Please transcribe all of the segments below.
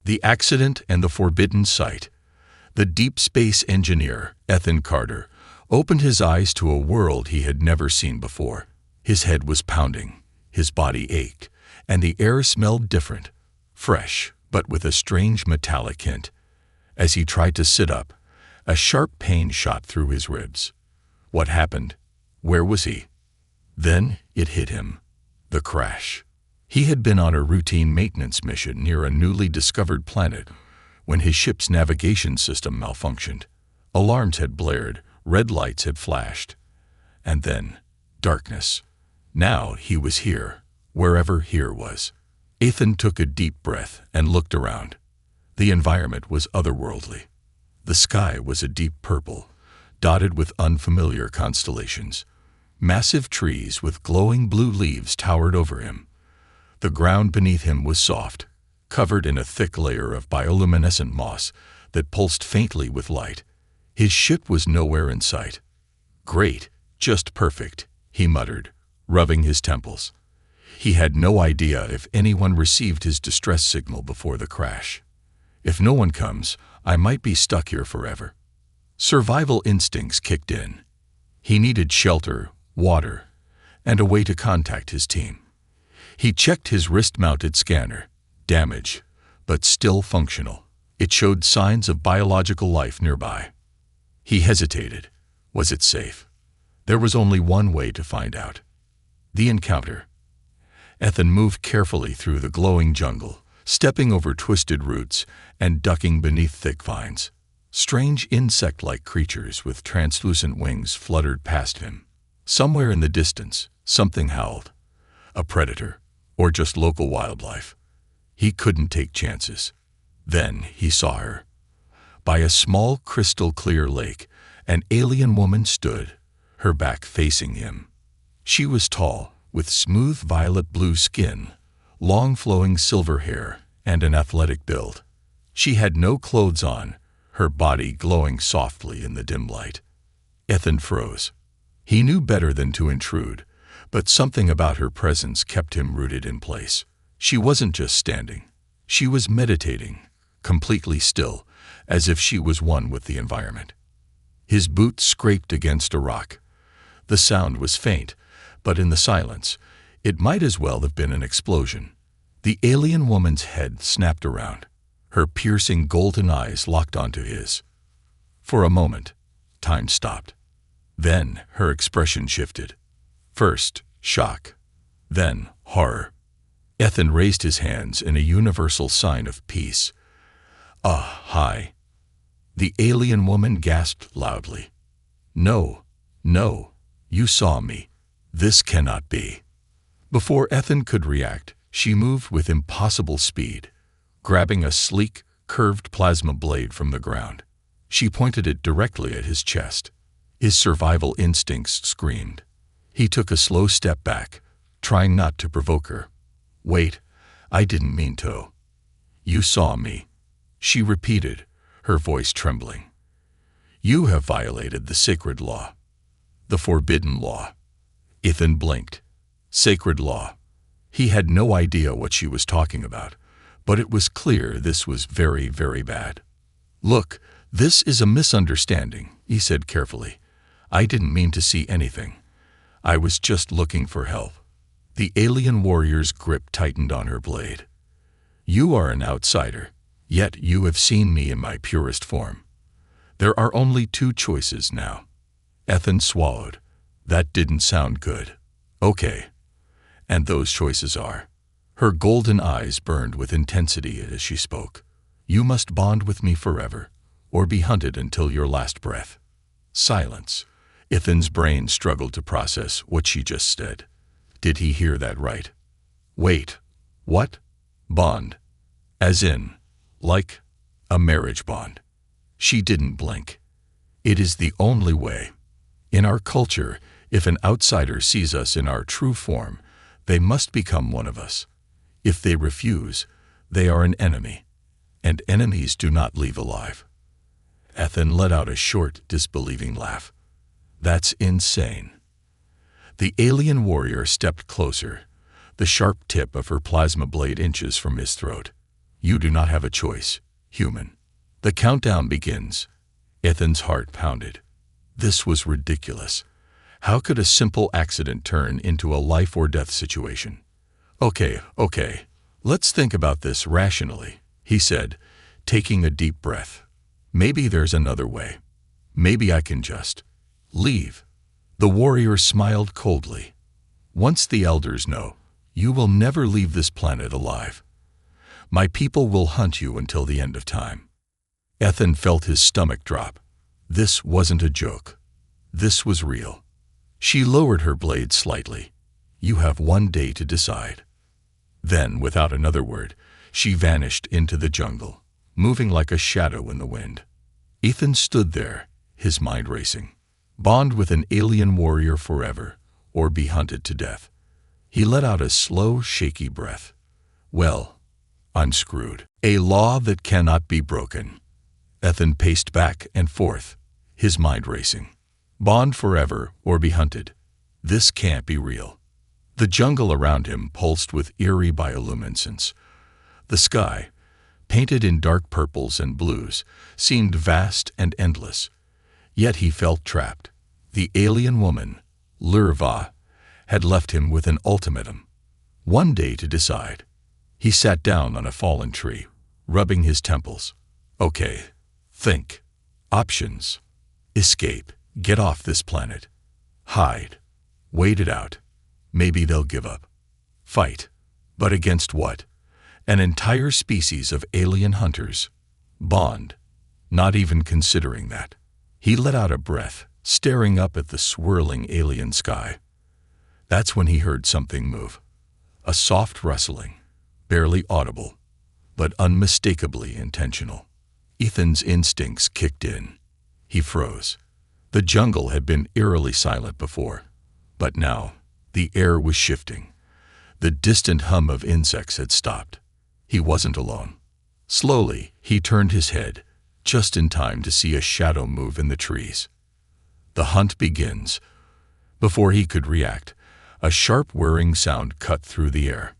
The Accident and the Forbidden Sight. The deep space engineer, Ethan Carter, opened his eyes to a world he had never seen before. His head was pounding, his body ached, and the air smelled different, fresh, but with a strange metallic hint. As he tried to sit up, a sharp pain shot through his ribs. What happened? Where was he? Then it hit him. The crash. He had been on a routine maintenance mission near a newly discovered planet when his ship's navigation system malfunctioned. Alarms had blared, red lights had flashed. And then, darkness. Now he was here, wherever here was. Ethan took a deep breath and looked around. The environment was otherworldly. The sky was a deep purple, dotted with unfamiliar constellations. Massive trees with glowing blue leaves towered over him. The ground beneath him was soft, covered in a thick layer of bioluminescent moss that pulsed faintly with light. His ship was nowhere in sight. "Great, just perfect," he muttered, rubbing his temples. He had no idea if anyone received his distress signal before the crash. If no one comes, I might be stuck here forever. Survival instincts kicked in. He needed shelter, water, and a way to contact his team. He checked his wrist-mounted scanner. Damage, but still functional. It showed signs of biological life nearby. He hesitated. Was it safe? There was only one way to find out. The encounter. Ethan moved carefully through the glowing jungle, stepping over twisted roots and ducking beneath thick vines. Strange insect-like creatures with translucent wings fluttered past him. Somewhere in the distance, something howled. A predator, or just local wildlife. He couldn't take chances. Then he saw her. By a small crystal-clear lake, an alien woman stood, her back facing him. She was tall, with smooth violet-blue skin, long flowing silver hair, and an athletic build. She had no clothes on, her body glowing softly in the dim light. Ethan froze. He knew better than to intrude, but something about her presence kept him rooted in place. She wasn't just standing. She was meditating, completely still, as if she was one with the environment. His boots scraped against a rock. The sound was faint, but in the silence, it might as well have been an explosion. The alien woman's head snapped around. Her piercing golden eyes locked onto his. For a moment, time stopped. Then her expression shifted. First, shock. Then, horror. Ethan raised his hands in a universal sign of peace. Hi. The alien woman gasped loudly. No, you saw me. This cannot be. Before Ethan could react, she moved with impossible speed, grabbing a sleek, curved plasma blade from the ground. She pointed it directly at his chest. His survival instincts screamed. He took a slow step back, trying not to provoke her. Wait, I didn't mean to. You saw me, she repeated, her voice trembling. You have violated the sacred law. The forbidden law. Ethan blinked. Sacred law. He had no idea what she was talking about, but it was clear this was very, very bad. Look, this is a misunderstanding, he said carefully. I didn't mean to see anything. I was just looking for help. The alien warrior's grip tightened on her blade. You are an outsider, yet you have seen me in my purest form. There are only two choices now. Ethan swallowed. That didn't sound good. Okay. And those choices are. Her golden eyes burned with intensity as she spoke. You must bond with me forever, or be hunted until your last breath. Silence. Ethan's brain struggled to process what she just said. Did he hear that right? Wait. What? Bond. As in, like, a marriage bond. She didn't blink. It is the only way. In our culture, if an outsider sees us in our true form, they must become one of us. If they refuse, they are an enemy, and enemies do not leave alive. Ethan let out a short, disbelieving laugh. That's insane. The alien warrior stepped closer, the sharp tip of her plasma blade inches from his throat. You do not have a choice, human. The countdown begins. Ethan's heart pounded. This was ridiculous. How could a simple accident turn into a life-or-death situation? Okay, let's think about this rationally, he said, taking a deep breath. Maybe there's another way. Maybe I can just leave. The warrior smiled coldly. Once the elders know, you will never leave this planet alive. My people will hunt you until the end of time. Ethan felt his stomach drop. This wasn't a joke. This was real. She lowered her blade slightly. You have 1 day to decide. Then, without another word, she vanished into the jungle, moving like a shadow in the wind. Ethan stood there, his mind racing. Bond with an alien warrior forever, or be hunted to death. He let out a slow, shaky breath. Well, I'm screwed. A law that cannot be broken. Ethan paced back and forth, his mind racing. Bond forever or be hunted. This can't be real. The jungle around him pulsed with eerie bioluminescence. The sky, painted in dark purples and blues, seemed vast and endless. Yet he felt trapped. The alien woman, Lurva, had left him with an ultimatum. 1 day to decide. He sat down on a fallen tree, rubbing his temples. Okay, think. Options. Escape. Get off this planet. Hide. Wait it out. Maybe they'll give up. Fight. But against what? An entire species of alien hunters. Bond. Not even considering that. He let out a breath, staring up at the swirling alien sky. That's when he heard something move. A soft rustling, barely audible, but unmistakably intentional. Ethan's instincts kicked in. He froze. The jungle had been eerily silent before, but now the air was shifting. The distant hum of insects had stopped. He wasn't alone. Slowly, he turned his head, just in time to see a shadow move in the trees. The hunt begins. Before he could react, a sharp whirring sound cut through the air.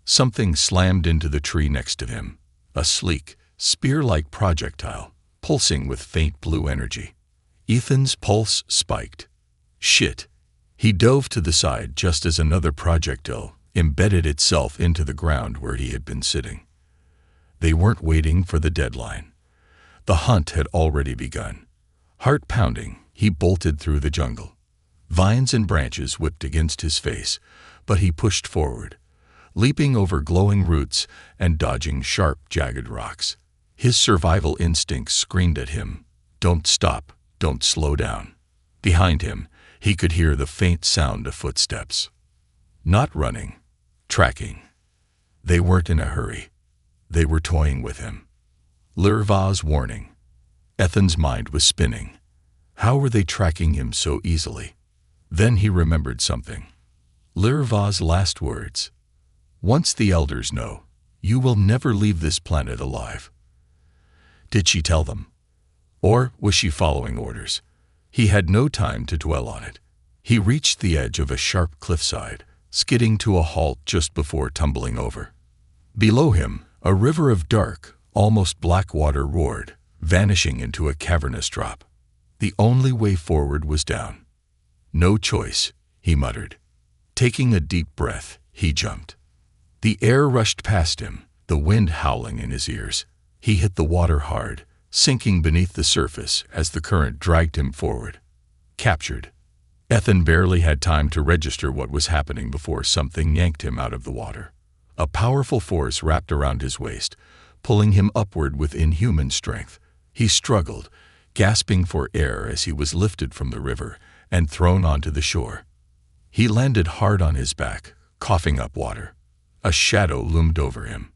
Something slammed into the tree next to him, a sleek, spear-like projectile, pulsing with faint blue energy. Ethan's pulse spiked. Shit. He dove to the side just as another projectile embedded itself into the ground where he had been sitting. They weren't waiting for the deadline. The hunt had already begun. Heart pounding, he bolted through the jungle. Vines and branches whipped against his face, but he pushed forward, leaping over glowing roots and dodging sharp, jagged rocks. His survival instincts screamed at him, "Don't stop, don't slow down." Behind him, he could hear the faint sound of footsteps. Not running, tracking. They weren't in a hurry. They were toying with him. Lurva's warning. Ethan's mind was spinning. How were they tracking him so easily? Then he remembered something. Lurva's last words. Once the elders know, you will never leave this planet alive. Did she tell them? Or was she following orders? He had no time to dwell on it. He reached the edge of a sharp cliffside, skidding to a halt just before tumbling over. Below him, a river of dark, almost black water roared, vanishing into a cavernous drop. The only way forward was down. No choice, he muttered. Taking a deep breath, he jumped. The air rushed past him, the wind howling in his ears. He hit the water hard, sinking beneath the surface as the current dragged him forward. Captured. Ethan barely had time to register what was happening before something yanked him out of the water. A powerful force wrapped around his waist, pulling him upward with inhuman strength. He struggled, gasping for air as he was lifted from the river and thrown onto the shore. He landed hard on his back, coughing up water. A shadow loomed over him.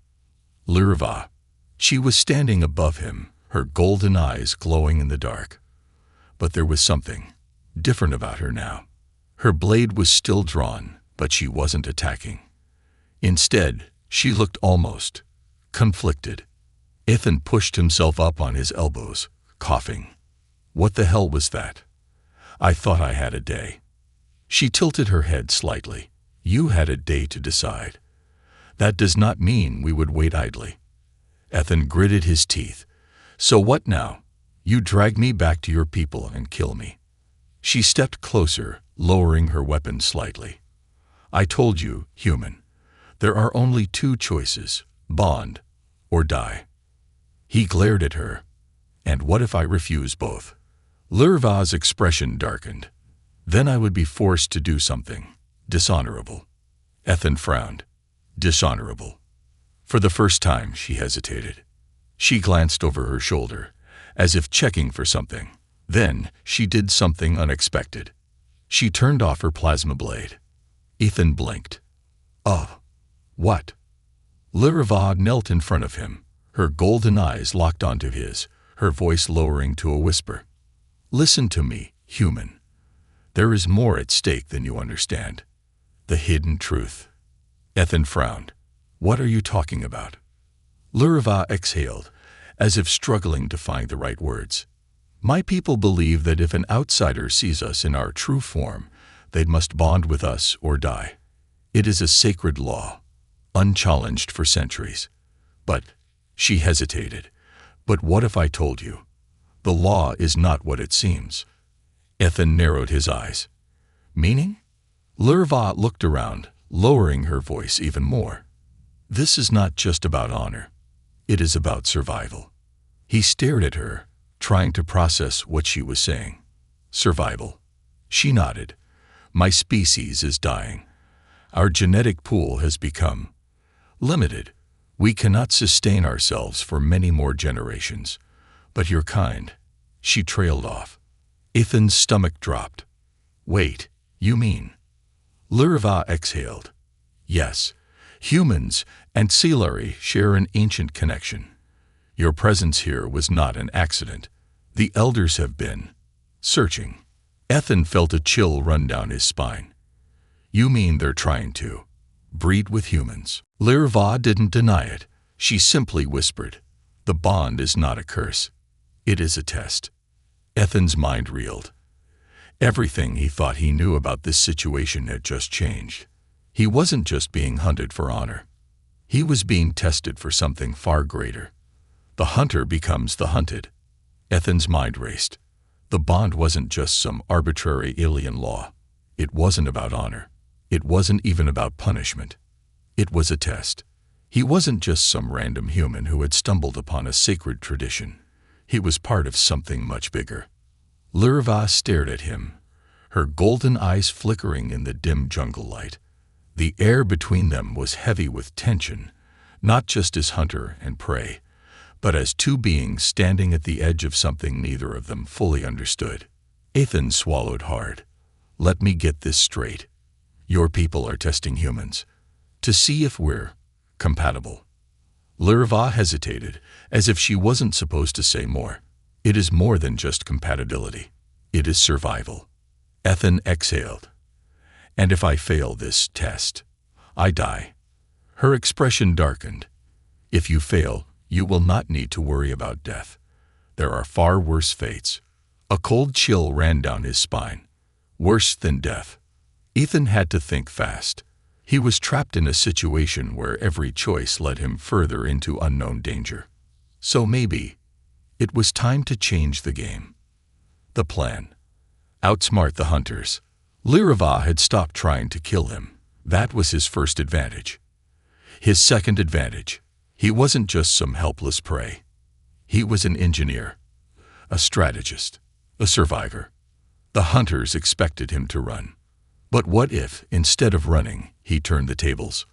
Lurva. She was standing above him, her golden eyes glowing in the dark. But there was something different about her now. Her blade was still drawn, but she wasn't attacking. Instead, she looked almost conflicted. Ethan pushed himself up on his elbows, coughing. What the hell was that? I thought I had a day. She tilted her head slightly. You had a day to decide. That does not mean we would wait idly. Ethan gritted his teeth. So what now? You drag me back to your people and kill me. She stepped closer, lowering her weapon slightly. I told you, human. There are only two choices, bond or die. He glared at her. And what if I refuse both? Lurva's expression darkened. Then I would be forced to do something dishonorable. Ethan frowned. Dishonorable. For the first time, she hesitated. She glanced over her shoulder, as if checking for something. Then she did something unexpected. She turned off her plasma blade. Ethan blinked. Oh, what? Lurva knelt in front of him, her golden eyes locked onto his, her voice lowering to a whisper. Listen to me, human. There is more at stake than you understand. The hidden truth. Ethan frowned. What are you talking about? Lurva exhaled, as if struggling to find the right words. My people believe that if an outsider sees us in our true form, they must bond with us or die. It is a sacred law, unchallenged for centuries. But, she hesitated, but what if I told you? The law is not what it seems. Ethan narrowed his eyes. Meaning? Lurva looked around, lowering her voice even more. This is not just about honor. It is about survival. He stared at her, trying to process what she was saying. Survival. She nodded. My species is dying. Our genetic pool has become limited. We cannot sustain ourselves for many more generations. But your kind. She trailed off. Ethan's stomach dropped. Wait, you mean? Lurva exhaled. Yes, humans and Seelari share an ancient connection. Your presence here was not an accident. The elders have been searching. Ethan felt a chill run down his spine. You mean they're trying to breed with humans? Lurva didn't deny it. She simply whispered, the bond is not a curse. It is a test. Ethan's mind reeled. Everything he thought he knew about this situation had just changed. He wasn't just being hunted for honor. He was being tested for something far greater. The hunter becomes the hunted. Ethan's mind raced. The bond wasn't just some arbitrary alien law. It wasn't about honor. It wasn't even about punishment. It was a test. He wasn't just some random human who had stumbled upon a sacred tradition. He was part of something much bigger. Lurva stared at him, her golden eyes flickering in the dim jungle light. The air between them was heavy with tension, not just as hunter and prey, but as two beings standing at the edge of something neither of them fully understood. Ethan swallowed hard. Let me get this straight. Your people are testing humans to see if we're compatible. Lurva hesitated, as if she wasn't supposed to say more. It is more than just compatibility. It is survival. Ethan exhaled. And if I fail this test, I die. Her expression darkened. If you fail, you will not need to worry about death. There are far worse fates. A cold chill ran down his spine. Worse than death. Ethan had to think fast. He was trapped in a situation where every choice led him further into unknown danger. So maybe it was time to change the game. The plan. Outsmart the hunters. Lurva had stopped trying to kill him. That was his first advantage. His second advantage. He wasn't just some helpless prey. He was an engineer, a strategist, a survivor. The hunters expected him to run. But what if, instead of running, he turned the tables?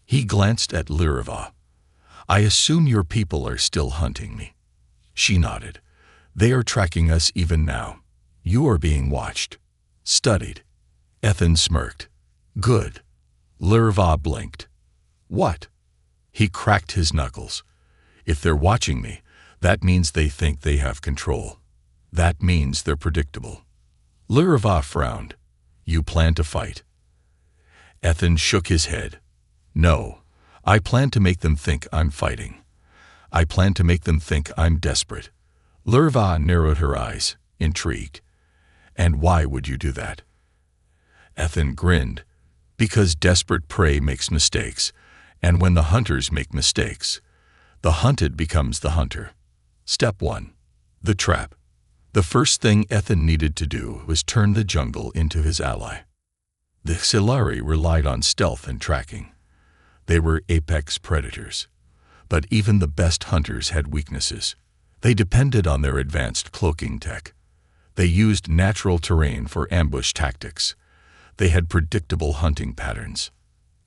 He glanced at Lurva. I assume your people are still hunting me. She nodded. They are tracking us even now. You are being watched. Studied. Ethan smirked. Good. Lurva blinked. What? He cracked his knuckles. If they're watching me, that means they think they have control. That means they're predictable. Lurva frowned. You plan to fight? Ethan shook his head. No, I plan to make them think I'm fighting. I plan to make them think I'm desperate. Lurva narrowed her eyes, intrigued. And why would you do that? Ethan grinned. Because desperate prey makes mistakes, and when the hunters make mistakes, The hunted becomes the hunter. Step 1. The trap. The first thing Ethan needed to do was turn the jungle into his ally. The Xilari relied on stealth and tracking. They were apex predators. But even the best hunters had weaknesses. They depended on their advanced cloaking tech. They used natural terrain for ambush tactics. They had predictable hunting patterns.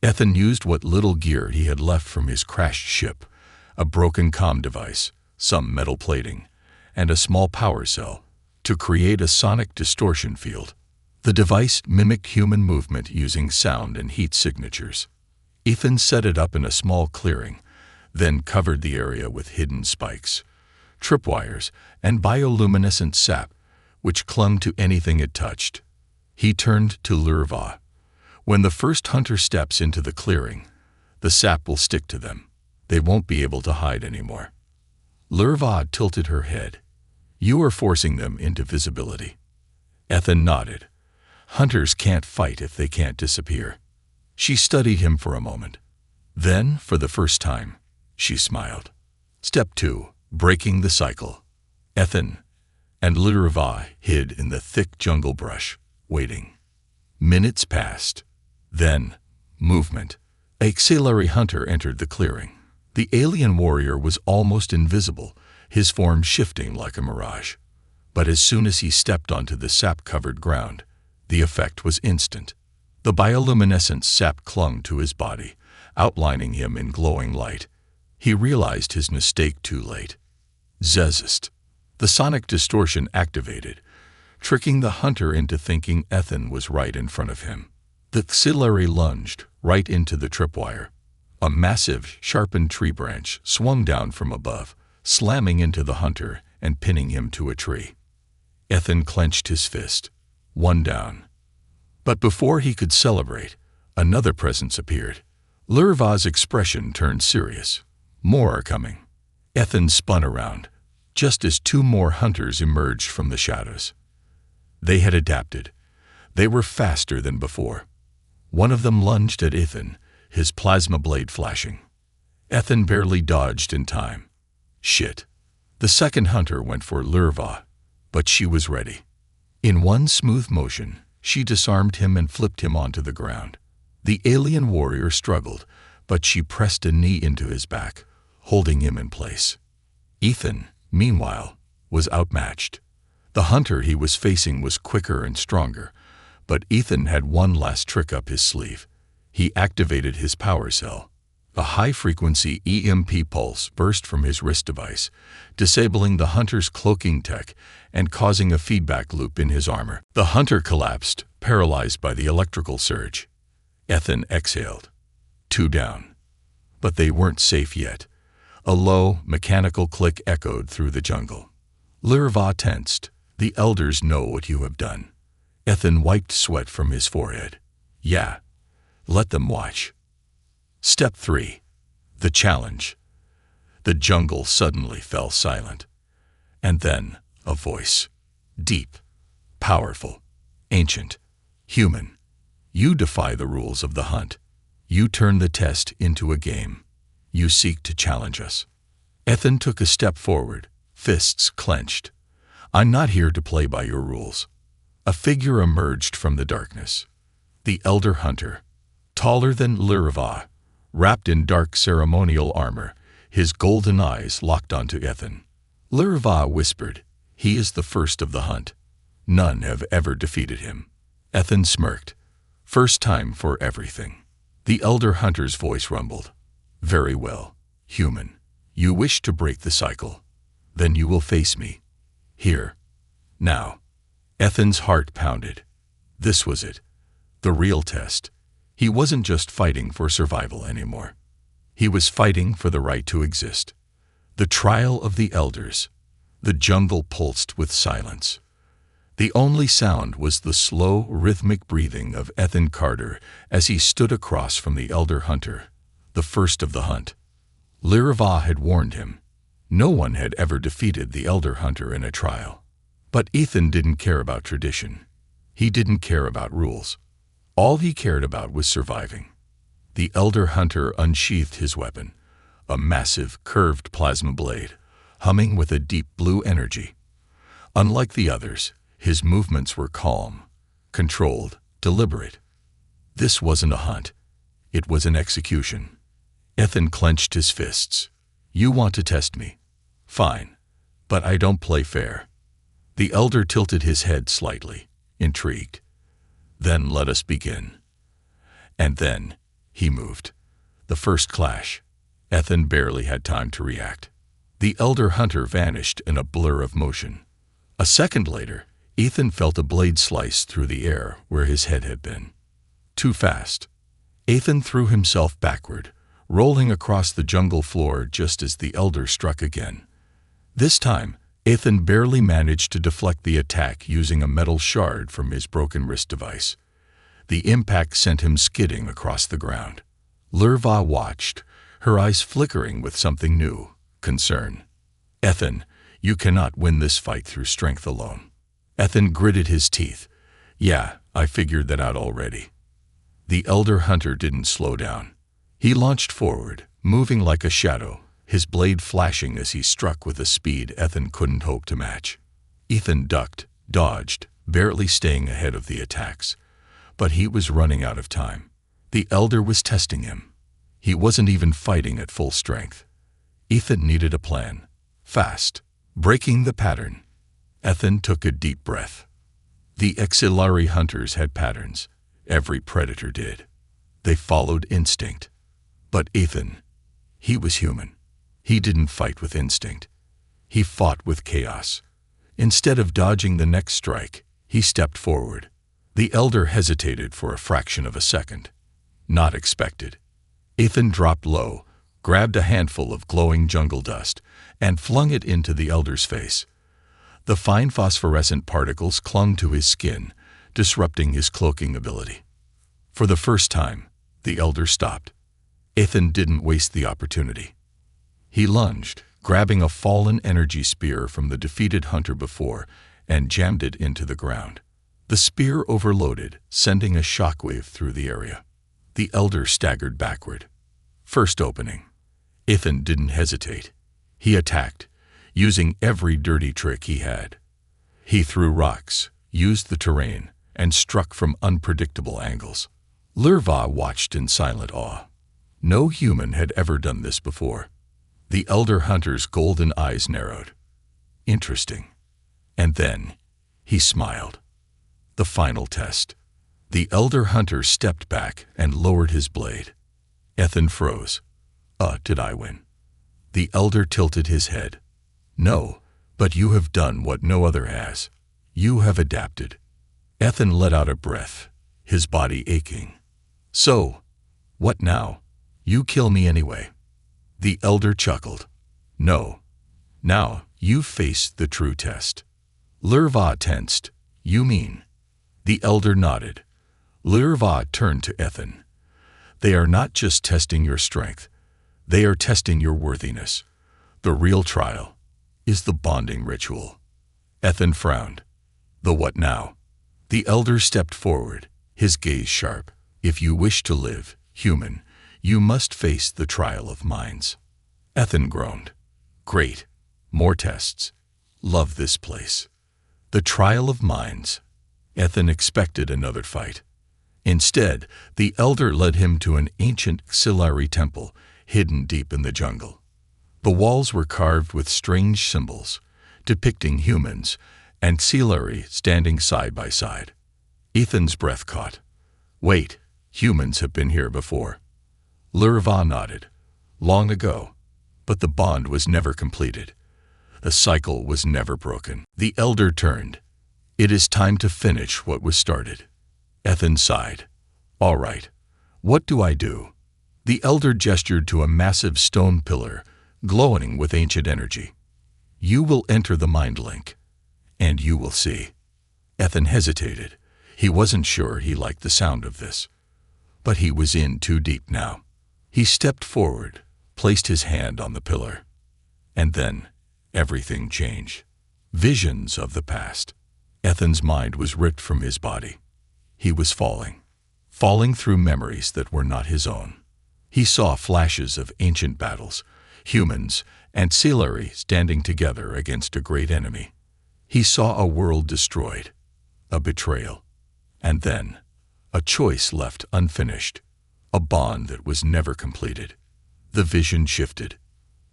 Ethan used what little gear he had left from his crashed ship, a broken comm device, some metal plating, and a small power cell, to create a sonic distortion field. The device mimicked human movement using sound and heat signatures. Ethan set it up in a small clearing, then covered the area with hidden spikes, tripwires, and bioluminescent sap, which clung to anything it touched. He turned to Lurva. When the first hunter steps into the clearing, the sap will stick to them. They won't be able to hide anymore. Lurva tilted her head. You are forcing them into visibility. Ethan nodded. Hunters can't fight if they can't disappear. She studied him for a moment. Then, for the first time, she smiled. Step 2. Breaking the cycle. Ethan and Lurva hid in the thick jungle brush, waiting. Minutes passed. Then, movement. A Xilari hunter entered the clearing. The alien warrior was almost invisible, his form shifting like a mirage. But as soon as he stepped onto the sap-covered ground, the effect was instant. The bioluminescent sap clung to his body, outlining him in glowing light. He realized his mistake too late. Zezist. The sonic distortion activated, tricking the hunter into thinking Ethan was right in front of him. The Xilari lunged right into the tripwire. A massive, sharpened tree branch swung down from above, slamming into the hunter and pinning him to a tree. Ethan clenched his fist. One down. But before he could celebrate, another presence appeared. Lurva's expression turned serious. More are coming. Ethan spun around, just as 2 more hunters emerged from the shadows. They had adapted. They were faster than before. One of them lunged at Ethan, his plasma blade flashing. Ethan barely dodged in time. Shit. The second hunter went for Lurva, but she was ready. In one smooth motion, she disarmed him and flipped him onto the ground. The alien warrior struggled, but she pressed a knee into his back, holding him in place. Ethan, meanwhile, was outmatched. The hunter he was facing was quicker and stronger, but Ethan had one last trick up his sleeve. He activated his power cell. A high-frequency EMP pulse burst from his wrist device, disabling the hunter's cloaking tech and causing a feedback loop in his armor. The hunter collapsed, paralyzed by the electrical surge. Ethan exhaled. 2 down. But they weren't safe yet. A low, mechanical click echoed through the jungle. Lurva tensed. The elders know what you have done. Ethan wiped sweat from his forehead. Yeah. Let them watch. Step 3. The challenge. The jungle suddenly fell silent. And then a voice. Deep, powerful, ancient, human. You defy the rules of the hunt. You turn the test into a game. You seek to challenge us. Ethan took a step forward, fists clenched. I'm not here to play by your rules. A figure emerged from the darkness. The elder hunter, taller than Lurva, wrapped in dark ceremonial armor, his golden eyes locked onto Ethan. Lurva whispered, "He is the first of the hunt. None have ever defeated him." Ethan smirked. First time for everything. The elder hunter's voice rumbled. Very well, human. You wish to break the cycle. Then you will face me. Here. Now. Ethan's heart pounded. This was it. The real test. He wasn't just fighting for survival anymore. He was fighting for the right to exist. The trial of the elders. The jungle pulsed with silence. The only sound was the slow, rhythmic breathing of Ethan Carter as he stood across from the elder hunter, the first of the hunt. Lurva had warned him. No one had ever defeated the elder hunter in a trial. But Ethan didn't care about tradition. He didn't care about rules. All he cared about was surviving. The elder hunter unsheathed his weapon, a massive, curved plasma blade, humming with a deep blue energy. Unlike the others, his movements were calm, controlled, deliberate. This wasn't a hunt. It was an execution. Ethan clenched his fists. "You want to test me? Fine. But I don't play fair." The elder tilted his head slightly, intrigued. "Then let us begin." And then he moved. The first clash. Ethan barely had time to react. The elder hunter vanished in a blur of motion. A second later, Ethan felt a blade slice through the air where his head had been. Too fast. Ethan threw himself backward, rolling across the jungle floor just as the elder struck again. This time, Ethan barely managed to deflect the attack using a metal shard from his broken wrist device. The impact sent him skidding across the ground. Lurva watched, her eyes flickering with something new, concern. "Ethan, you cannot win this fight through strength alone." Ethan gritted his teeth. "Yeah, I figured that out already." The elder hunter didn't slow down. He launched forward, moving like a shadow, his blade flashing as he struck with a speed Ethan couldn't hope to match. Ethan ducked, dodged, barely staying ahead of the attacks. But he was running out of time. The elder was testing him. He wasn't even fighting at full strength. Ethan needed a plan. Fast. Breaking the pattern. Ethan took a deep breath. The Exilari hunters had patterns. Every predator did. They followed instinct. But Ethan, he was human. He didn't fight with instinct. He fought with chaos. Instead of dodging the next strike, he stepped forward. The elder hesitated for a fraction of a second. Not expected. Ethan dropped low, grabbed a handful of glowing jungle dust, and flung it into the elder's face. The fine phosphorescent particles clung to his skin, disrupting his cloaking ability. For the first time, the elder stopped. Ethan didn't waste the opportunity. He lunged, grabbing a fallen energy spear from the defeated hunter before, and jammed it into the ground. The spear overloaded, sending a shockwave through the area. The elder staggered backward. First opening. Ethan didn't hesitate. He attacked, using every dirty trick he had. He threw rocks, used the terrain, and struck from unpredictable angles. Lurva watched in silent awe. No human had ever done this before. The elder hunter's golden eyes narrowed. Interesting. And then he smiled. The final test. The elder hunter stepped back and lowered his blade. Ethan froze. Did I win? The elder tilted his head. No, but you have done what no other has. You have adapted. Ethan let out a breath, his body aching. So, what now? You kill me anyway. The elder chuckled. No. Now, you face the true test. Lurva tensed. You mean? The elder nodded. Lurva turned to Ethan. They are not just testing your strength. They are testing your worthiness. The real trial is the bonding ritual. Ethan frowned. The what now? The elder stepped forward, his gaze sharp. If you wish to live, human, you must face the trial of minds. Ethan groaned. Great. More tests. Love this place. The trial of minds. Ethan expected another fight. Instead, the elder led him to an ancient Xilari temple hidden deep in the jungle. The walls were carved with strange symbols, depicting humans and Xilari standing side by side. Ethan's breath caught. Wait, humans have been here before. Lurva nodded. Long ago. But the bond was never completed. The cycle was never broken. The elder turned. It is time to finish what was started. Ethan sighed. All right. What do I do? The elder gestured to a massive stone pillar, glowing with ancient energy. You will enter the mind link, and you will see. Ethan hesitated. He wasn't sure he liked the sound of this. But he was in too deep now. He stepped forward, placed his hand on the pillar. And then, everything changed. Visions of the past. Ethan's mind was ripped from his body. He was falling through memories that were not his own. He saw flashes of ancient battles, humans, ancillary standing together against a great enemy. He saw a world destroyed, a betrayal, and then a choice left unfinished, a bond that was never completed. The vision shifted.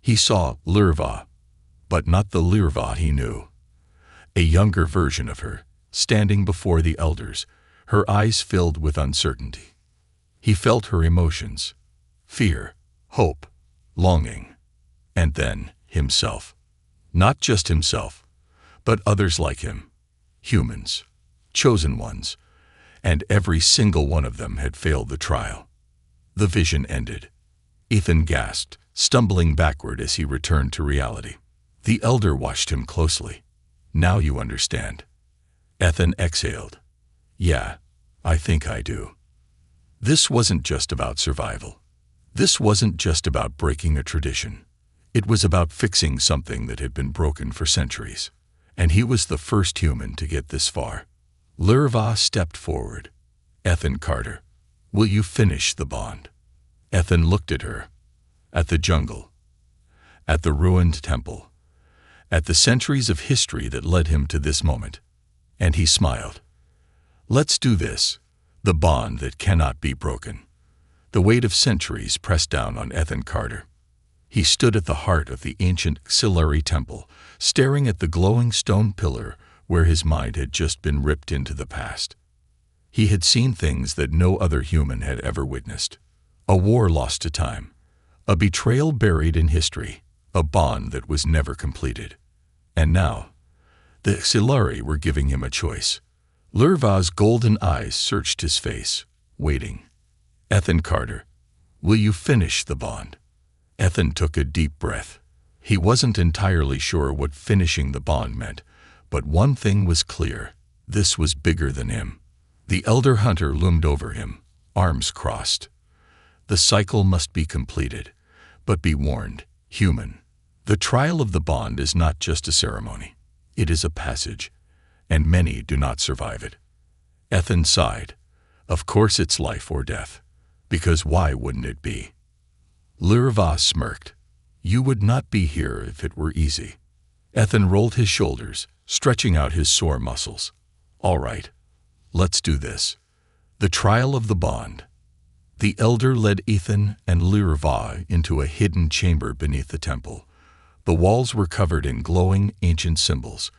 He saw Lirva, but not the Lirva he knew. A younger version of her, standing before the elders, her eyes filled with uncertainty. He felt her emotions: fear, hope, longing, and then himself. Not just himself, but others like him, humans, chosen ones, and every single one of them had failed the trial. The vision ended. Ethan gasped, stumbling backward as he returned to reality. The elder watched him closely. "Now you understand." Ethan exhaled. "Yeah, I think I do." This wasn't just about survival. This wasn't just about breaking a tradition. It was about fixing something that had been broken for centuries. And he was the first human to get this far. Lirva stepped forward. "Ethan Carter, will you finish the bond?" Ethan looked at her, at the jungle, at the ruined temple, at the centuries of history that led him to this moment. And he smiled. "Let's do this, the bond that cannot be broken." The weight of centuries pressed down on Ethan Carter. He stood at the heart of the ancient auxiliary temple, staring at the glowing stone pillar where his mind had just been ripped into the past. He had seen things that no other human had ever witnessed. A war lost to time, a betrayal buried in history, a bond that was never completed. And now, the auxiliary were giving him a choice. Lirva's golden eyes searched his face, waiting. "Ethan Carter, will you finish the bond?" Ethan took a deep breath. He wasn't entirely sure what finishing the bond meant, but one thing was clear: this was bigger than him. The elder hunter loomed over him, arms crossed. The cycle must be completed, but be warned, human. The trial of the bond is not just a ceremony. It is a passage, and many do not survive it. Ethan sighed. Of course it's life or death, because why wouldn't it be? Lirva smirked. "You would not be here if it were easy." Ethan rolled his shoulders, stretching out his sore muscles. "All right, let's do this. The trial of the bond." The elder led Ethan and Lirva into a hidden chamber beneath the temple. The walls were covered in glowing ancient symbols,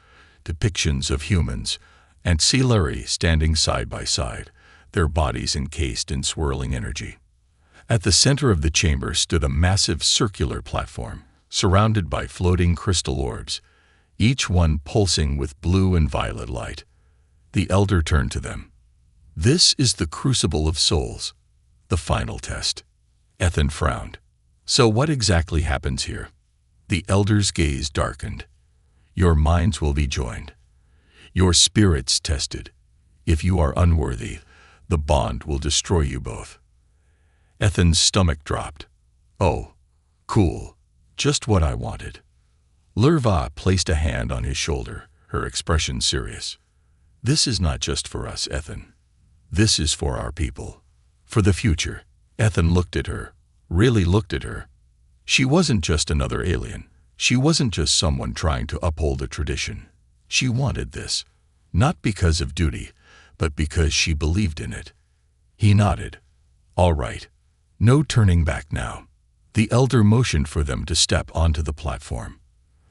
depictions of humans, and ancillary standing side by side, their bodies encased in swirling energy. At the center of the chamber stood a massive circular platform, surrounded by floating crystal orbs, each one pulsing with blue and violet light. The elder turned to them. "This is the crucible of souls, the final test." Ethan frowned. "So what exactly happens here?" The elder's gaze darkened. "Your minds will be joined, your spirits tested. If you are unworthy, the bond will destroy you both." Ethan's stomach dropped. "Oh, cool. Just what I wanted." Lirva placed a hand on his shoulder, her expression serious. "This is not just for us, Ethan. This is for our people. For the future." Ethan looked at her, really looked at her. She wasn't just another alien. She wasn't just someone trying to uphold a tradition. She wanted this, not because of duty, but because she believed in it. He nodded. "All right. No turning back now." The elder motioned for them to step onto the platform.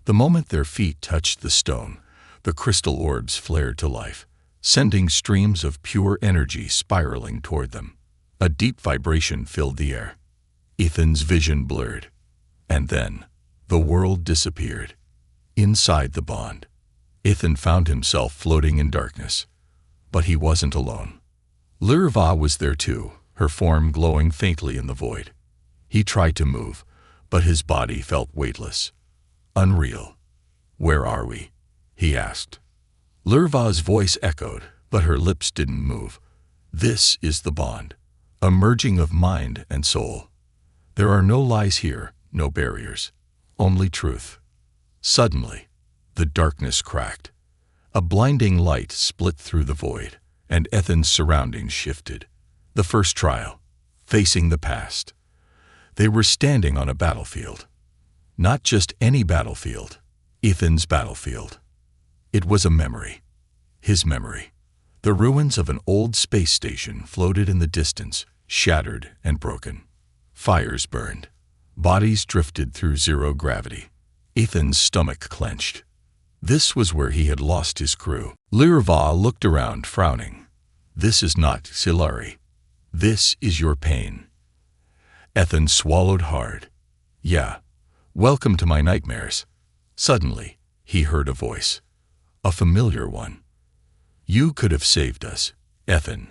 The moment their feet touched the stone, the crystal orbs flared to life, sending streams of pure energy spiraling toward them. A deep vibration filled the air. Ethan's vision blurred. And then, the world disappeared. Inside the bond, Ethan found himself floating in darkness. But he wasn't alone. Lirva was there too, her form glowing faintly in the void. He tried to move, but his body felt weightless. Unreal. "Where are we?" he asked. Lirva's voice echoed, but her lips didn't move. "This is the bond, a merging of mind and soul. There are no lies here, no barriers, only truth." Suddenly, the darkness cracked. A blinding light split through the void, and Ethan's surroundings shifted. The first trial, facing the past. They were standing on a battlefield. Not just any battlefield. Ethan's battlefield. It was a memory. His memory. The ruins of an old space station floated in the distance, shattered and broken. Fires burned. Bodies drifted through zero gravity. Ethan's stomach clenched. This was where he had lost his crew. Lirva looked around, frowning. This is not Silari. This is your pain. Ethan swallowed hard. Yeah, welcome to my nightmares. Suddenly, he heard a voice. A familiar one. You could have saved us, Ethan.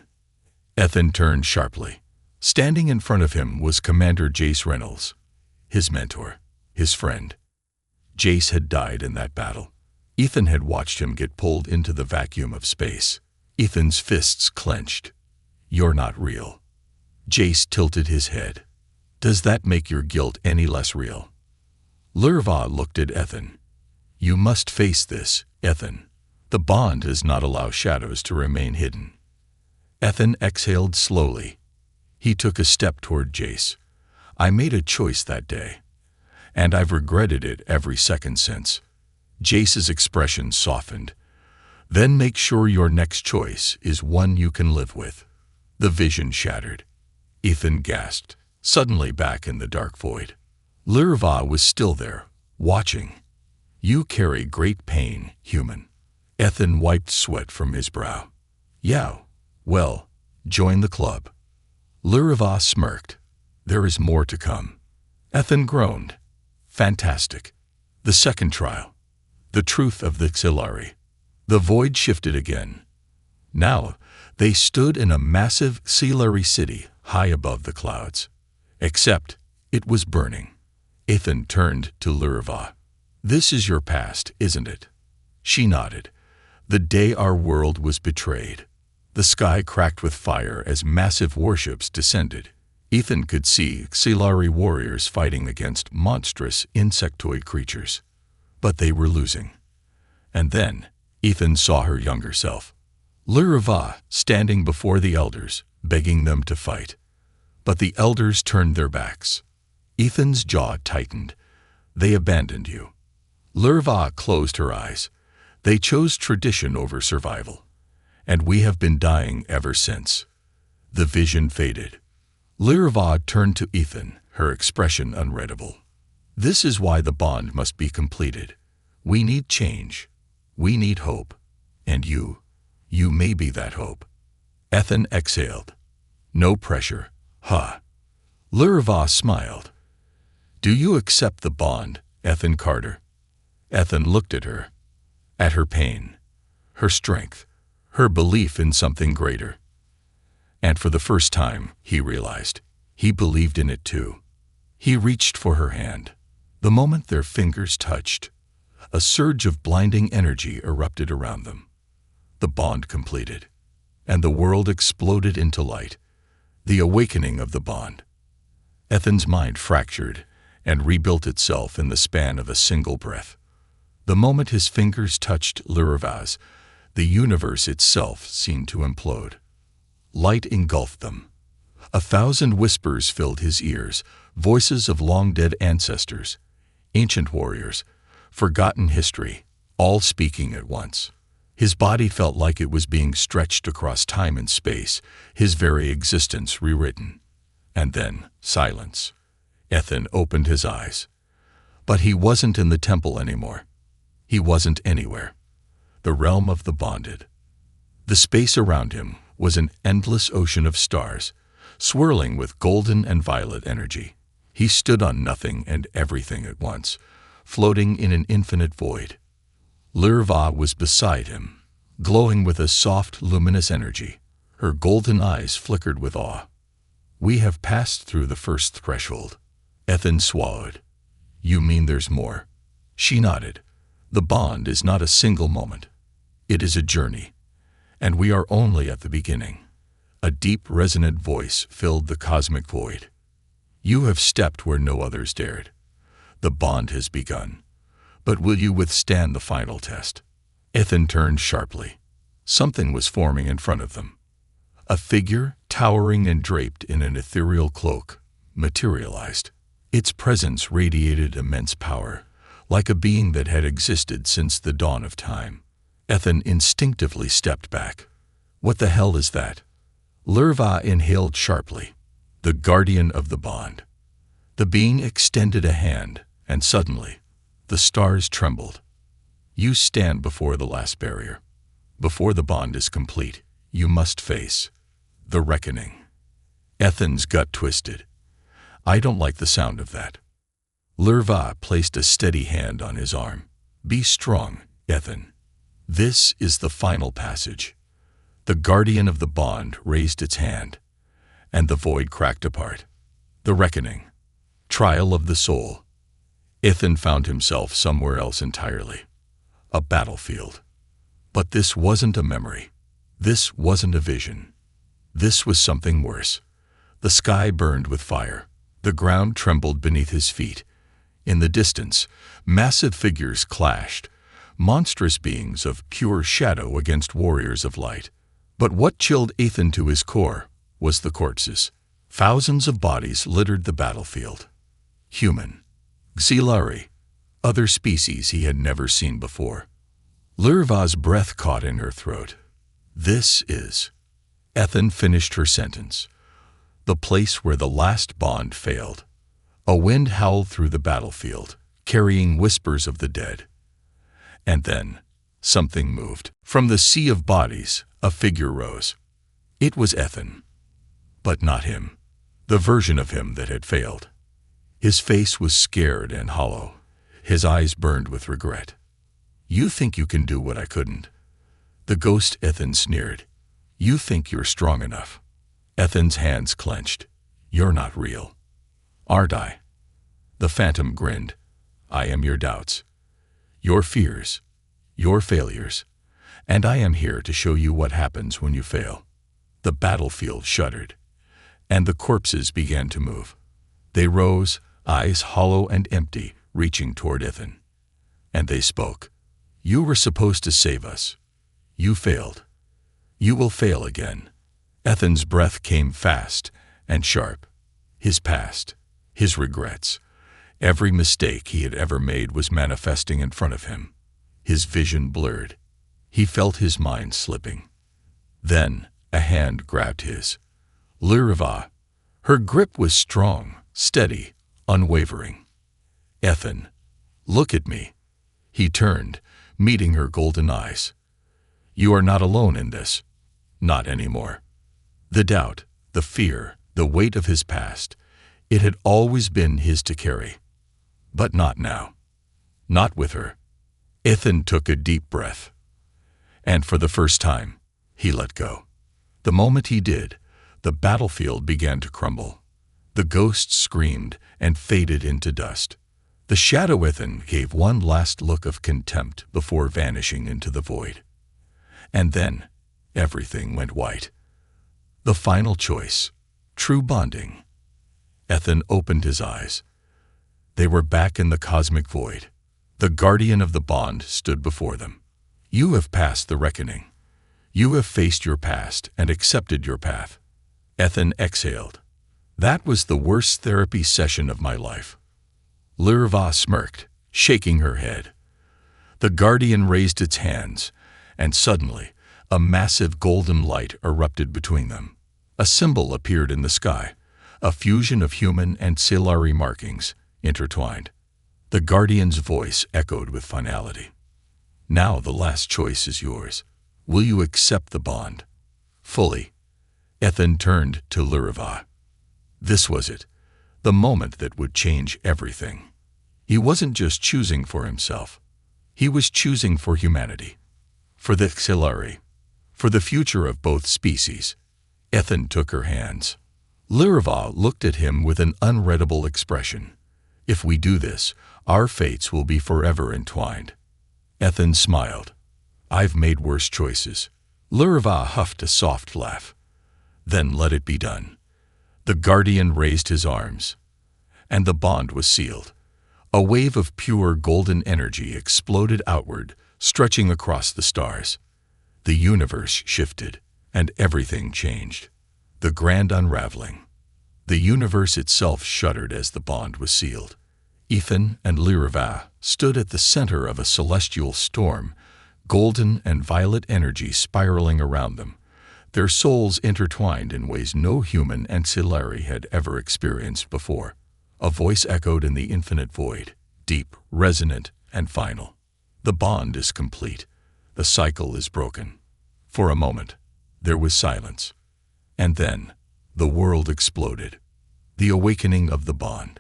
Ethan turned sharply. Standing in front of him was Commander Jace Reynolds, his mentor, his friend. Jace had died in that battle. Ethan had watched him get pulled into the vacuum of space. Ethan's fists clenched. You're not real. Jace tilted his head. Does that make your guilt any less real? Lirva looked at Ethan. You must face this, Ethan. The bond does not allow shadows to remain hidden. Ethan exhaled slowly. He took a step toward Jace. I made a choice that day, and I've regretted it every second since. Jace's expression softened. Then make sure your next choice is one you can live with. The vision shattered. Ethan gasped, suddenly back in the dark void. Lirva was still there, watching. You carry great pain, human. Ethan wiped sweat from his brow. Yeah, well, join the club. Lirva smirked. There is more to come. Ethan groaned. Fantastic. The second trial. The truth of the Xilari. The void shifted again. Now, they stood in a massive Xilari city high above the clouds. Except, it was burning. Ethan turned to Lirva. This is your past, isn't it? She nodded. The day our world was betrayed. The sky cracked with fire as massive warships descended. Ethan could see Xilari warriors fighting against monstrous insectoid creatures. But they were losing. And then, Ethan saw her younger self. Lirva standing before the elders, begging them to fight. But the elders turned their backs. Ethan's jaw tightened. They abandoned you. Lirva closed her eyes. They chose tradition over survival. And we have been dying ever since. The vision faded. Lirva turned to Ethan, her expression unreadable. This is why the bond must be completed. We need change. We need hope. And you may be that hope. Ethan exhaled. No pressure, huh? Lirva smiled. Do you accept the bond, Ethan Carter? Ethan looked at her. At her pain, her strength, her belief in something greater. And for the first time, he realized, he believed in it too. He reached for her hand. The moment their fingers touched, a surge of blinding energy erupted around them. The bond completed, and the world exploded into light, the awakening of the bond. Ethan's mind fractured and rebuilt itself in the span of a single breath. The moment his fingers touched Lirva's, the universe itself seemed to implode. Light engulfed them. 1,000 whispers filled his ears, voices of long-dead ancestors, ancient warriors, forgotten history, all speaking at once. His body felt like it was being stretched across time and space, his very existence rewritten. And then, silence. Ethan opened his eyes. But he wasn't in the temple anymore. He wasn't anywhere. The realm of the bonded. The space around him was an endless ocean of stars, swirling with golden and violet energy. He stood on nothing and everything at once, floating in an infinite void. Lirva was beside him, glowing with a soft, luminous energy. Her golden eyes flickered with awe. We have passed through the first threshold. Ethan swallowed. You mean there's more? She nodded. The bond is not a single moment. It is a journey, and we are only at the beginning. A deep, resonant voice filled the cosmic void. You have stepped where no others dared. The bond has begun. But will you withstand the final test? Ethan turned sharply. Something was forming in front of them. A figure, towering and draped in an ethereal cloak, materialized. Its presence radiated immense power, like a being that had existed since the dawn of time. Ethan instinctively stepped back. What the hell is that? Lurva inhaled sharply. The guardian of the bond. The being extended a hand, and suddenly, the stars trembled. You stand before the last barrier. Before the bond is complete, you must face the reckoning. Ethan's gut twisted. I don't like the sound of that. Lurva placed a steady hand on his arm. Be strong, Ethan. This is the final passage. The guardian of the bond raised its hand, and the void cracked apart. The reckoning. Trial of the soul. Ethan found himself somewhere else entirely. A battlefield. But this wasn't a memory. This wasn't a vision. This was something worse. The sky burned with fire. The ground trembled beneath his feet. In the distance, massive figures clashed, monstrous beings of pure shadow against warriors of light. But what chilled Ethan to his core was the corpses. Thousands of bodies littered the battlefield. Human, Xilari, other species he had never seen before. Lurva's breath caught in her throat. This is... Ethan finished her sentence. The place where the last bond failed. A wind howled through the battlefield, carrying whispers of the dead. And then, something moved. From the sea of bodies, a figure rose. It was Ethan. But not him. The version of him that had failed. His face was scared and hollow. His eyes burned with regret. You think you can do what I couldn't? The ghost Ethan sneered. You think you're strong enough? Ethan's hands clenched. You're not real. Aren't I? The phantom grinned. I am your doubts, your fears, your failures, and I am here to show you what happens when you fail. The battlefield shuddered, and the corpses began to move. They rose, eyes hollow and empty, reaching toward Ethan. And they spoke. You were supposed to save us. You failed. You will fail again. Ethan's breath came fast and sharp. His past, his regrets, every mistake he had ever made was manifesting in front of him. His vision blurred. He felt his mind slipping. Then a hand grabbed his. Lurva. Her grip was strong, steady, unwavering. Ethan, look at me. He turned, meeting her golden eyes. You are not alone in this. Not anymore. The doubt, the fear, the weight of his past, it had always been his to carry. But not now. Not with her. Ethan took a deep breath. And for the first time, he let go. The moment he did, the battlefield began to crumble. The ghosts screamed and faded into dust. The shadow Ethan gave one last look of contempt before vanishing into the void. And then, everything went white. The final choice, true bonding. Ethan opened his eyes. They were back in the cosmic void. The guardian of the bond stood before them. You have passed the reckoning. You have faced your past and accepted your path. Ethan exhaled. That was the worst therapy session of my life. Lurva smirked, shaking her head. The guardian raised its hands, and suddenly, a massive golden light erupted between them. A symbol appeared in the sky, a fusion of human and Xilari markings, intertwined. The guardian's voice echoed with finality. Now the last choice is yours. Will you accept the bond? Fully. Ethan turned to Lurva. This was it, the moment that would change everything. He wasn't just choosing for himself. He was choosing for humanity. For the Xilari. For the future of both species. Ethan took her hands. Lurva looked at him with an unreadable expression. If we do this, our fates will be forever entwined. Ethan smiled. I've made worse choices. Lurva huffed a soft laugh. Then let it be done. The guardian raised his arms, and the bond was sealed. A wave of pure golden energy exploded outward, stretching across the stars. The universe shifted, and everything changed. The grand unraveling. The universe itself shuddered as the bond was sealed. Ethan and Lyrva stood at the center of a celestial storm, golden and violet energy spiraling around them, their souls intertwined in ways no human ancillary had ever experienced before. A voice echoed in the infinite void, deep, resonant, and final. The bond is complete. The cycle is broken. For a moment, there was silence. And then, the world exploded. The awakening of the bond.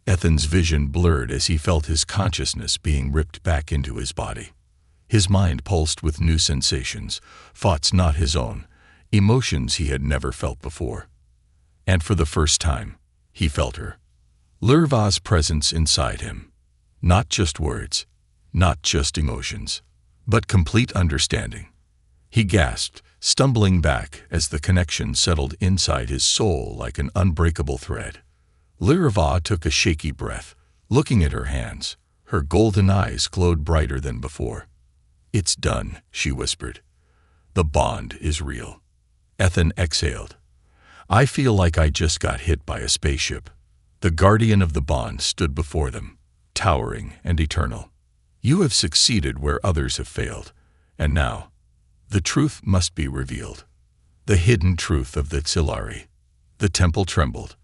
Ethan's vision blurred as he felt his consciousness being ripped back into his body. His mind pulsed with new sensations, thoughts not his own, emotions he had never felt before. And for the first time, he felt her. Lyrva's presence inside him. Not just words, not just emotions, but complete understanding. He gasped, stumbling back as the connection settled inside his soul like an unbreakable thread. Lyrva took a shaky breath, looking at her hands. Her golden eyes glowed brighter than before. "It's done," she whispered. "The bond is real." Ethan exhaled. "I feel like I just got hit by a spaceship." The guardian of the bond stood before them, towering and eternal. "You have succeeded where others have failed, and now, the truth must be revealed. The hidden truth of the Tsilari." The temple trembled.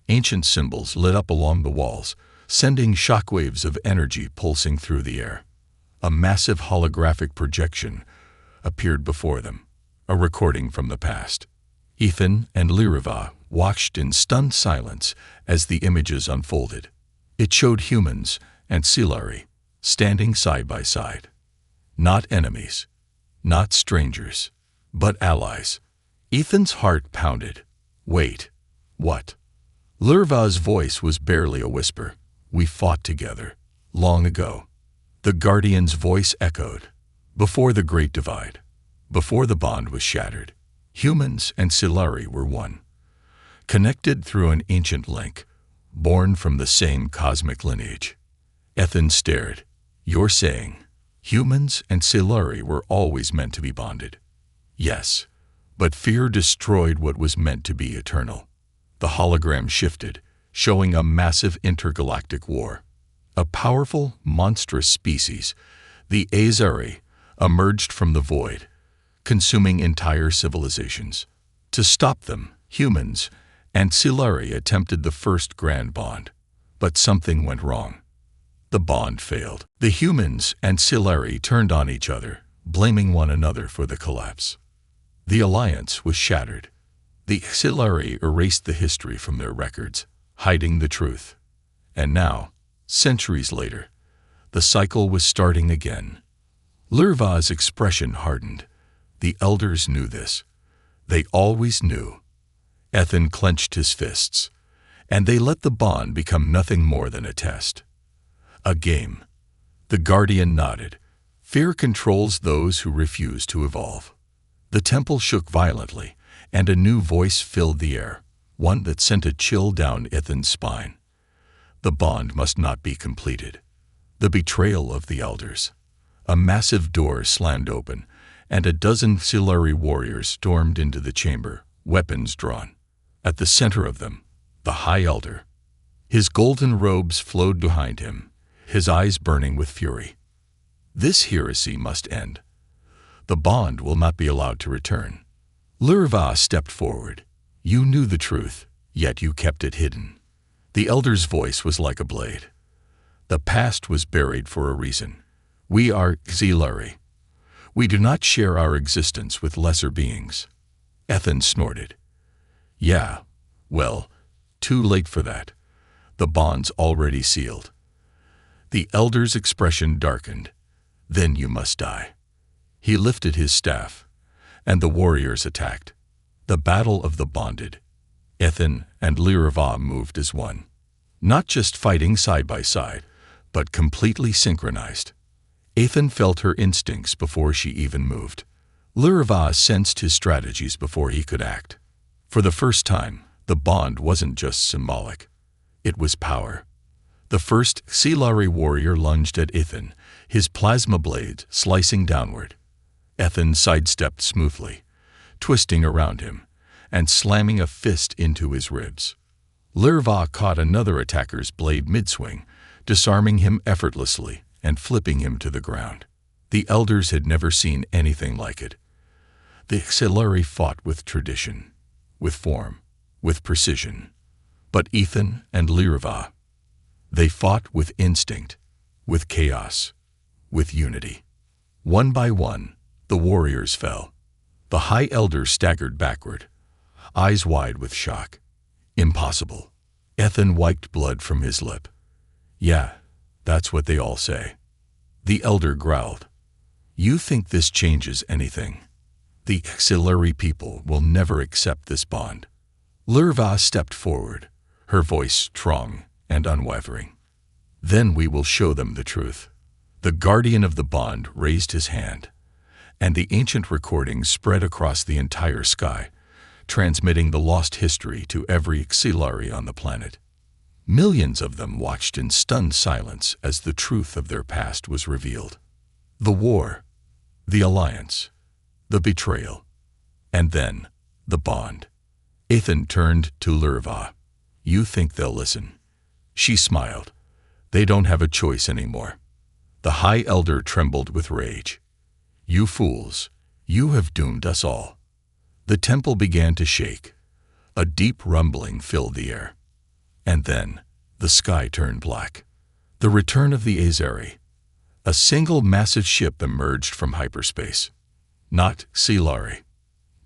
Ancient symbols lit up along the walls, sending shockwaves of energy pulsing through the air. A massive holographic projection appeared before them, a recording from the past. Ethan and Lyrva watched in stunned silence as the images unfolded. It showed humans and Tsilari standing side by side. Not enemies, not strangers, but allies. Ethan's heart pounded. Wait, what? Lyrva's voice was barely a whisper. "We fought together, long ago." The guardian's voice echoed. Before the Great Divide, before the bond was shattered, humans and Tsilari were one. Connected through an ancient link, born from the same cosmic lineage. Ethan stared. "You're saying humans and Tsilari were always meant to be bonded?" "Yes, but fear destroyed what was meant to be eternal." The hologram shifted, showing a massive intergalactic war. A powerful, monstrous species, the Azari, emerged from the void, consuming entire civilizations. To stop them, humans and Tsilari attempted the first grand bond. But something went wrong. The bond failed. The humans and Tsilari turned on each other, blaming one another for the collapse. The alliance was shattered. The Tsilari erased the history from their records, hiding the truth. And now, centuries later, the cycle was starting again. Lyrva's expression hardened. The elders knew this. They always knew. Ethan clenched his fists, and they let the bond become nothing more than a test. A game. The guardian nodded. Fear controls those who refuse to evolve. The temple shook violently, and a new voice filled the air, one that sent a chill down Ethan's spine. The bond must not be completed. The betrayal of the elders. A massive door slammed open, and a dozen Tsilari warriors stormed into the chamber, weapons drawn. At the center of them, the High Elder. His golden robes flowed behind him, his eyes burning with fury. This heresy must end. The bond will not be allowed to return. Lyrva stepped forward. "You knew the truth, yet you kept it hidden." The elder's voice was like a blade. "The past was buried for a reason. We are Tsilari. We do not share our existence with lesser beings." Ethan snorted. "Yeah, well, too late for that. The bond's already sealed." The elder's expression darkened. "Then you must die." He lifted his staff, and the warriors attacked. The battle of the bonded. Ethan and Lyrva moved as one. Not just fighting side by side, but completely synchronized. Ethan felt her instincts before she even moved. Lyrva sensed his strategies before he could act. For the first time, the bond wasn't just symbolic. It was power. The first Tsilari warrior lunged at Ethan, his plasma blade slicing downward. Ethan sidestepped smoothly, twisting around him, and slamming a fist into his ribs. Lirva caught another attacker's blade mid-swing, disarming him effortlessly and flipping him to the ground. The elders had never seen anything like it. The Xilari fought with tradition, with form, with precision. But Ethan and Lirva, they fought with instinct, with chaos, with unity. One by one, the warriors fell. The High Elder staggered backward, eyes wide with shock. Impossible. Ethan wiped blood from his lip. Yeah, that's what they all say. The Elder growled. You think this changes anything? The Xilari people will never accept this bond. Lirva stepped forward, her voice strong and unwavering. Then we will show them the truth. The guardian of the bond raised his hand, and the ancient recording spread across the entire sky, transmitting the lost history to every Xilari on the planet. Millions of them watched in stunned silence as the truth of their past was revealed. The war, the alliance, the betrayal, and then the bond. Ethan turned to Lirva. You think they'll listen? She smiled. They don't have a choice anymore. The High Elder trembled with rage. You fools, you have doomed us all. The temple began to shake. A deep rumbling filled the air. And then, the sky turned black. The return of the Azari. A single massive ship emerged from hyperspace. Not Xilari.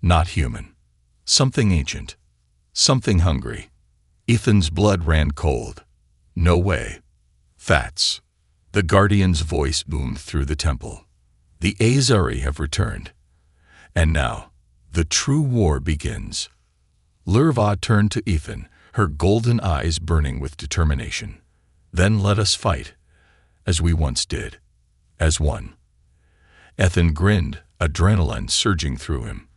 Not human. Something ancient. Something hungry. Ethan's blood ran cold. No way. Fats. The Guardian's voice boomed through the temple. The Azari have returned. And now, the true war begins. Lirva turned to Ethan, her golden eyes burning with determination. Then let us fight, as we once did, as one. Ethan grinned, adrenaline surging through him.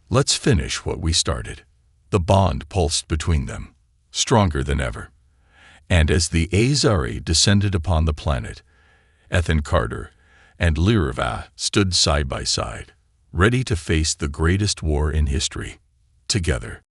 Let's finish what we started. The bond pulsed between them, stronger than ever. And as the Azari descended upon the planet, Ethan Carter and Lirva stood side by side, ready to face the greatest war in history, together.